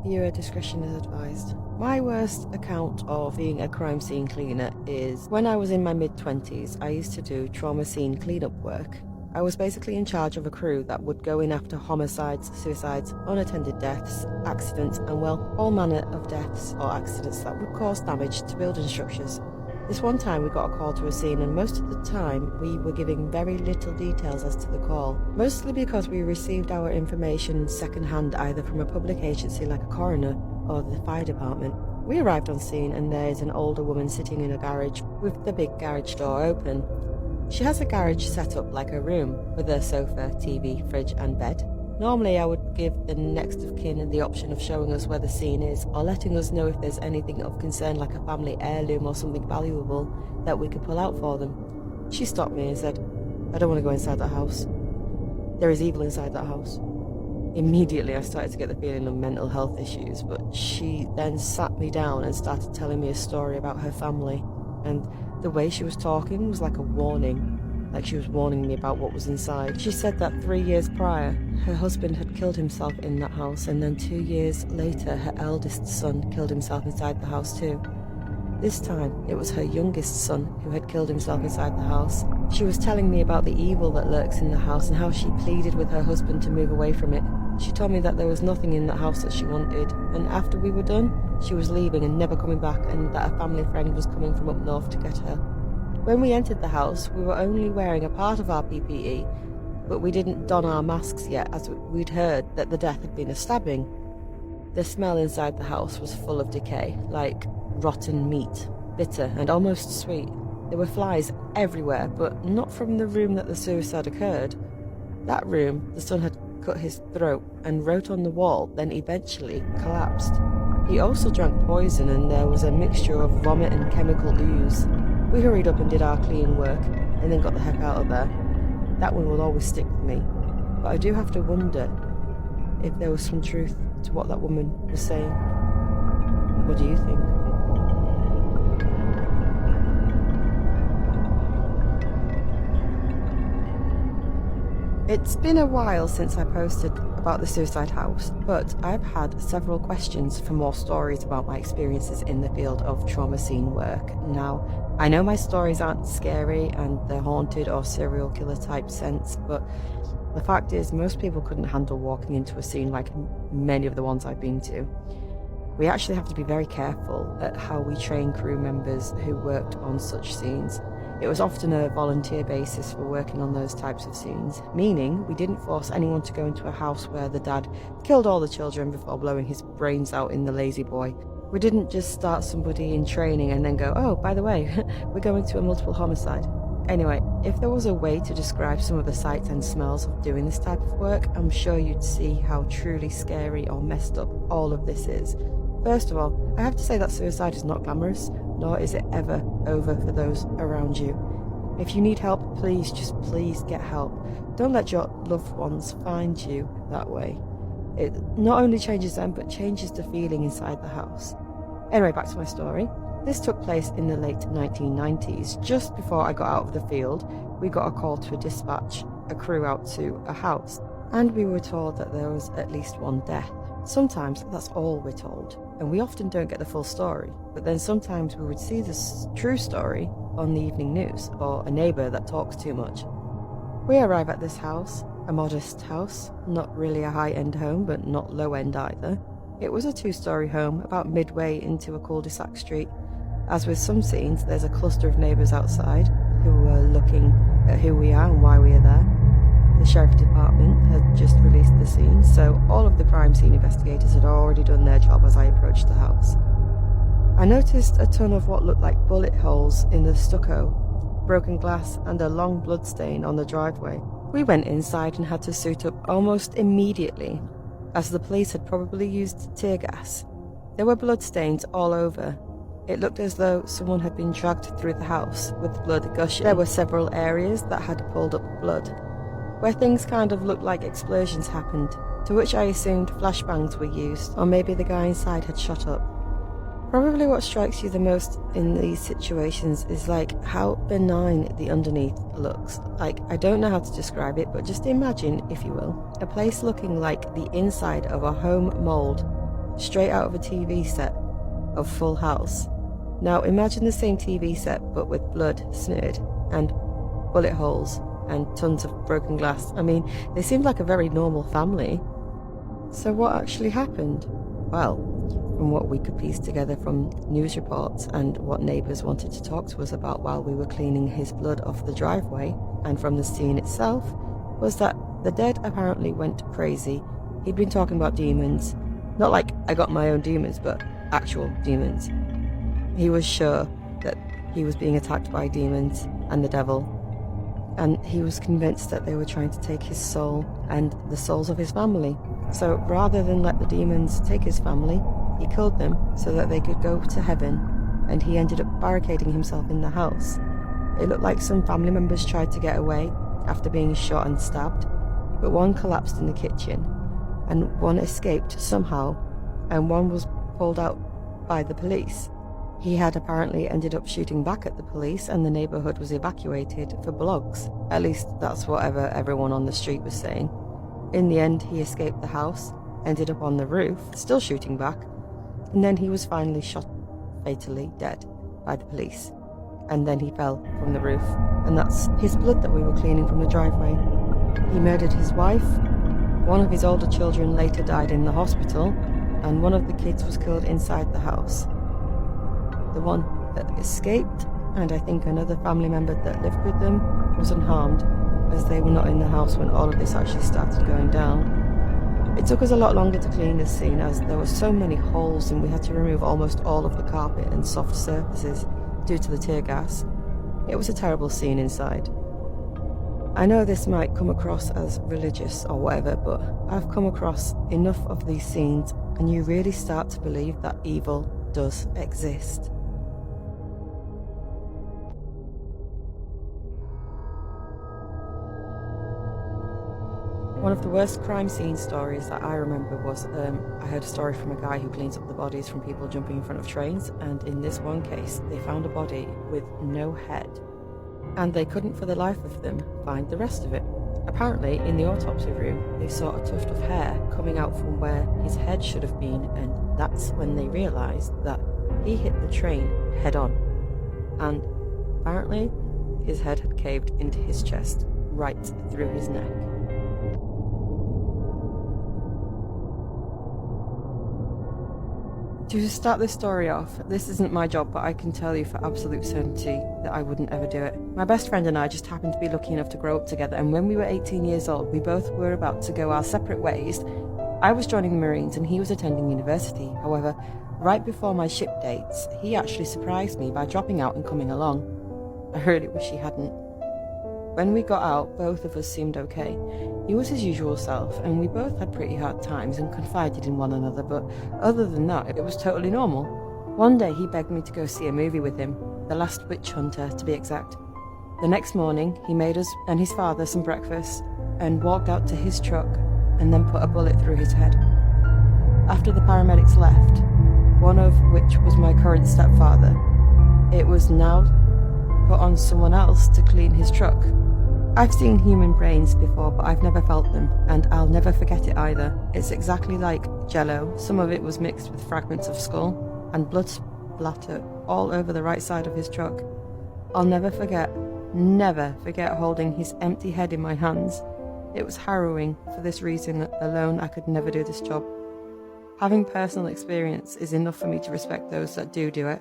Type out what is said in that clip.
Viewer discretion is advised. My worst account of being a crime scene cleaner is when I was in my mid-20s. I used to do trauma scene cleanup work. I was basically in charge of a crew that would go in after homicides, suicides, unattended deaths, accidents, and well, all manner of deaths or accidents that would cause damage to building structures. This one time we got a call to a scene, and most of the time we were giving very little details as to the call, mostly because we received our information second-hand either from a public agency like a coroner or the fire department. We arrived on scene and there is an older woman sitting in a garage with the big garage door open. She has a garage set up like a room with a sofa, TV, fridge and bed. Normally I would give the next of kin the option of showing us where the scene is or letting us know if there's anything of concern like a family heirloom or something valuable that we could pull out for them. She stopped me and said, "I don't want to go inside that house. There is evil inside that house." Immediately I started to get the feeling of mental health issues, but she then sat me down and started telling me a story about her family, and the way she was talking was like a warning. Like she was warning me about what was inside. She said that 3 years prior, her husband had killed himself in that house, and then 2 years later, her eldest son killed himself inside the house too. This time, it was her youngest son who had killed himself inside the house. She was telling me about the evil that lurks in the house and how she pleaded with her husband to move away from it. She told me that there was nothing in that house that she wanted, and after we were done, she was leaving and never coming back, and that a family friend was coming from up north to get her. When we entered the house, we were only wearing a part of our PPE, but we didn't don our masks yet as we'd heard that the death had been a stabbing. The smell inside the house was full of decay, like rotten meat, bitter and almost sweet. There were flies everywhere, but not from the room that the suicide occurred. That room, the son had cut his throat and wrote on the wall, then eventually collapsed. He also drank poison and there was a mixture of vomit and chemical ooze. We hurried up and did our cleaning work, and then got the heck out of there. That one will always stick with me, but I do have to wonder if there was some truth to what that woman was saying. What do you think? It's been a while since I posted about the suicide house, but I've had several questions for more stories about my experiences in the field of trauma scene work. Now, I know my stories aren't scary and they're haunted or serial killer type sense, but the fact is most people couldn't handle walking into a scene like many of the ones I've been to. We actually have to be very careful at how we train crew members who worked on such scenes. It was often a volunteer basis for working on those types of scenes, meaning we didn't force anyone to go into a house where the dad killed all the children before blowing his brains out in the Lazy Boy. We didn't just start somebody in training and then go, "Oh, by the way, we're going to a multiple homicide." Anyway, if there was a way to describe some of the sights and smells of doing this type of work, I'm sure you'd see how truly scary or messed up all of this is. First of all, I have to say that suicide is not glamorous, nor is it ever over for those around you. If you need help, please get help. Don't let your loved ones find you that way. It not only changes them, but changes the feeling inside the house. Anyway, back to my story. This took place in the late 1990s. Just before I got out of the field, we got a call to a dispatch, a crew out to a house, and we were told that there was at least one death. Sometimes that's all we're told, and we often don't get the full story, but then sometimes we would see this true story on the evening news, or a neighbour that talks too much. We arrive at this house, a modest house, not really a high-end home, but not low-end either. It was a 2-story home, about midway into a cul-de-sac street. As with some scenes, there's a cluster of neighbours outside, who are looking at who we are and why we are there. The sheriff department had just released the scene, so all of the crime scene investigators had already done their job as I approached the house. I noticed a ton of what looked like bullet holes in the stucco, broken glass and a long blood stain on the driveway. We went inside and had to suit up almost immediately, as the police had probably used tear gas. There were blood stains all over. It looked as though someone had been dragged through the house with blood gushing. There were several areas that had pulled up blood, where things kind of looked like explosions happened, to which I assumed flashbangs were used, or maybe the guy inside had shot up. Probably what strikes you the most in these situations is like how benign the underneath looks. Like, I don't know how to describe it, but just imagine, if you will, a place looking like the inside of a home mould, straight out of a TV set of Full House. Now imagine the same TV set but with blood smeared and bullet holes and tons of broken glass. I mean, they seemed like a very normal family. So what actually happened? Well, from what we could piece together from news reports and what neighbours wanted to talk to us about while we were cleaning his blood off the driveway, and from the scene itself, was that the dead apparently went crazy. He'd been talking about demons. Not like I got my own demons, but actual demons. He was sure that he was being attacked by demons and the devil, and he was convinced that they were trying to take his soul and the souls of his family. So rather than let the demons take his family, he killed them so that they could go to heaven, and he ended up barricading himself in the house. It looked like some family members tried to get away after being shot and stabbed, but one collapsed in the kitchen, and one escaped somehow, and one was pulled out by the police. He had apparently ended up shooting back at the police, and the neighbourhood was evacuated for blogs. At least that's whatever everyone on the street was saying. In the end, he escaped the house, ended up on the roof, still shooting back, and then he was finally shot fatally dead by the police. And then he fell from the roof, and that's his blood that we were cleaning from the driveway. He murdered his wife. One of his older children later died in the hospital, and one of the kids was killed inside the house. The one that escaped, and I think another family member that lived with them, was unharmed, as they were not in the house when all of this actually started going down. It took us a lot longer to clean this scene, as there were so many holes and we had to remove almost all of the carpet and soft surfaces due to the tear gas. It was a terrible scene inside. I know this might come across as religious or whatever, but I've come across enough of these scenes and you really start to believe that evil does exist. One of the worst crime scene stories that I remember was I heard a story from a guy who cleans up the bodies from people jumping in front of trains, and in this one case they found a body with no head, and they couldn't for the life of them find the rest of it. Apparently in the autopsy room they saw a tuft of hair coming out from where his head should have been, and that's when they realised that he hit the train head on, and apparently his head had caved into his chest right through his neck. To start this story off, this isn't my job, but I can tell you for absolute certainty that I wouldn't ever do it. My best friend and I just happened to be lucky enough to grow up together, and when we were 18 years old, we both were about to go our separate ways. I was joining the Marines and he was attending university. However, right before my ship dates, he actually surprised me by dropping out and coming along. I really wish he hadn't. When we got out, both of us seemed okay. He was his usual self, and we both had pretty hard times and confided in one another, but other than that, it was totally normal. One day he begged me to go see a movie with him, The Last Witch Hunter to be exact. The next morning, he made us and his father some breakfast and walked out to his truck and then put a bullet through his head. After the paramedics left, one of which was my current stepfather, it was now put on someone else to clean his truck. I've seen human brains before, but I've never felt them, and I'll never forget it either. It's exactly like Jello. Some of it was mixed with fragments of skull, and blood splattered all over the right side of his truck. I'll never forget holding his empty head in my hands. It was harrowing. For this reason alone, I could never do this job. Having personal experience is enough for me to respect those that do it,